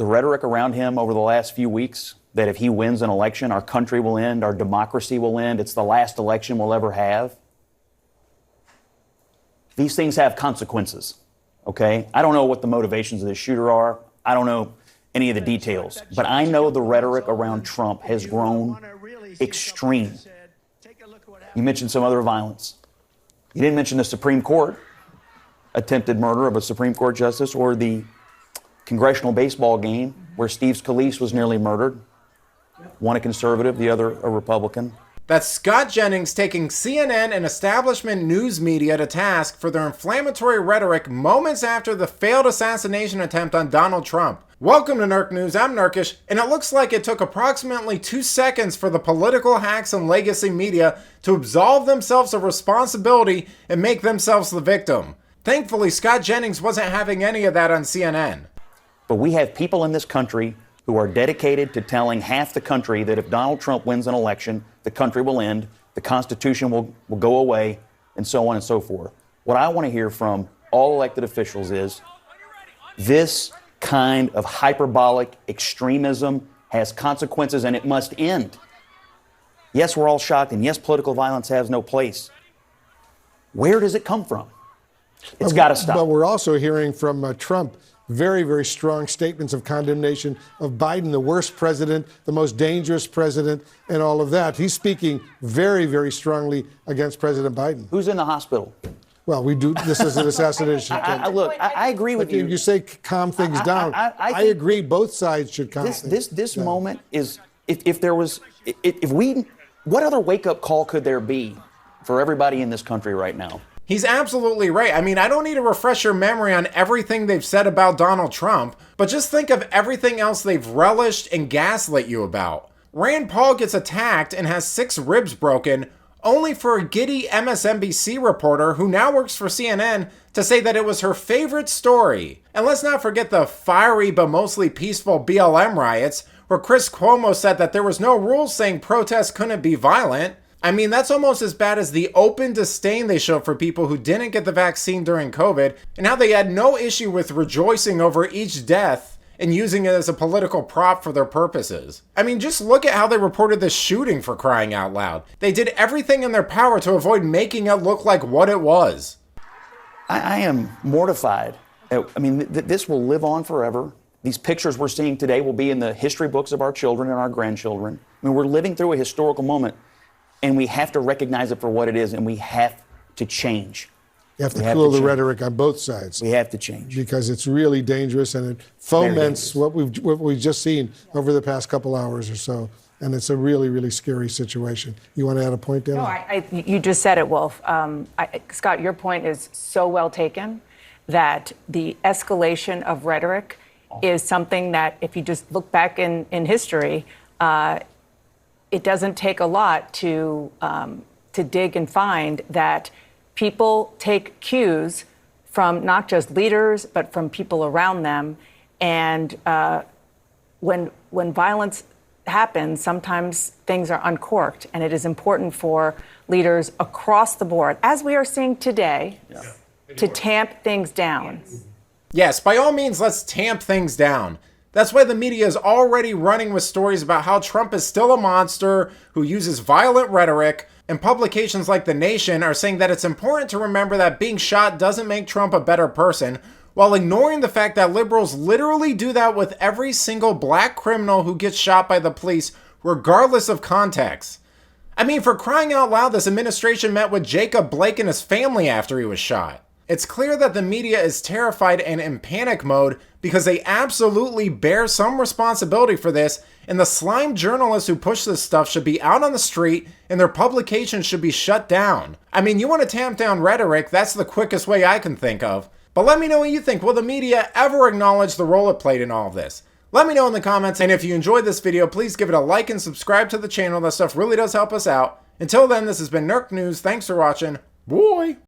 the rhetoric around him over the last few weeks that if he wins an election, our country will end, our democracy will end, it's the last election we'll ever have. These things have consequences, okay? I don't know what the motivations of this shooter are. I don't know any of the details, but I know the rhetoric around Trump has grown extreme. You mentioned some other violence. You didn't mention the Supreme Court attempted murder of a Supreme Court justice or the congressional baseball game where Steve Scalise was nearly murdered. One a conservative, the other a Republican. That's Scott Jennings taking CNN and establishment news media to task for their inflammatory rhetoric moments after the failed assassination attempt on Donald Trump. Welcome to Nerk News, I'm Nerkish, and it looks like it took approximately 2 seconds for the political hacks and legacy media to absolve themselves of responsibility and make themselves the victim. Thankfully, Scott Jennings wasn't having any of that on CNN. But we have people in this country who are dedicated to telling half the country that if Donald Trump wins an election, the country will end, the Constitution will go away, and so on and so forth. What I want to hear from all elected officials is this kind of hyperbolic extremism has consequences and it must end. Yes, we're all shocked, and yes, political violence has no place. Where does it come from? It's got to stop. But we're also hearing from Trump very, very strong statements of condemnation of Biden, the worst president, the most dangerous president, and all of that. He's speaking very, very strongly against President Biden. Who's in the hospital? Well, we do. This is an assassination attempt. Look, I agree with you. You say calm things down. I agree. Both sides should calm things down. This moment is, what other wake-up call could there be for everybody in this country right now? He's absolutely right. I mean, I don't need to refresh your memory on everything they've said about Donald Trump, but just think of everything else they've relished and gaslit you about. Rand Paul gets attacked and has 6 ribs broken, only for a giddy MSNBC reporter who now works for CNN to say that it was her favorite story. And let's not forget the fiery but mostly peaceful BLM riots, where Chris Cuomo said that there was no rules saying protests couldn't be violent. I mean, that's almost as bad as the open disdain they show for people who didn't get the vaccine during COVID, and how they had no issue with rejoicing over each death and using it as a political prop for their purposes. I mean, just look at how they reported this shooting, for crying out loud. They did everything in their power to avoid making it look like what it was. I am mortified. I mean, this will live on forever. These pictures we're seeing today will be in the history books of our children and our grandchildren. I mean, we're living through a historical moment. And we have to recognize it for what it is, and we have to change. You have to cool the rhetoric on both sides. We have to change. Because it's really dangerous, and it foments what we've just seen over the past couple hours or so. And it's a really, really scary situation. You want to add a point, Dan? No, you just said it, Wolf. Scott, your point is so well taken that the escalation of rhetoric is something that, if you just look back in history, it doesn't take a lot to dig and find that people take cues from not just leaders, but from people around them. And when violence happens, sometimes things are uncorked. And it is important for leaders across the board, as we are seeing today, to tamp things down. Yes, by all means, let's tamp things down. That's why the media is already running with stories about how Trump is still a monster who uses violent rhetoric, and publications like The Nation are saying that it's important to remember that being shot doesn't make Trump a better person, while ignoring the fact that liberals literally do that with every single black criminal who gets shot by the police, regardless of context. I mean, for crying out loud, this administration met with Jacob Blake and his family after he was shot. It's clear that the media is terrified and in panic mode because they absolutely bear some responsibility for this, and the slime journalists who push this stuff should be out on the street and their publications should be shut down. I mean, you want to tamp down rhetoric, that's the quickest way I can think of. But let me know what you think. Will the media ever acknowledge the role it played in all of this? Let me know in the comments, and if you enjoyed this video, please give it a like and subscribe to the channel. That stuff really does help us out. Until then, this has been Nerk News. Thanks for watching. Boy!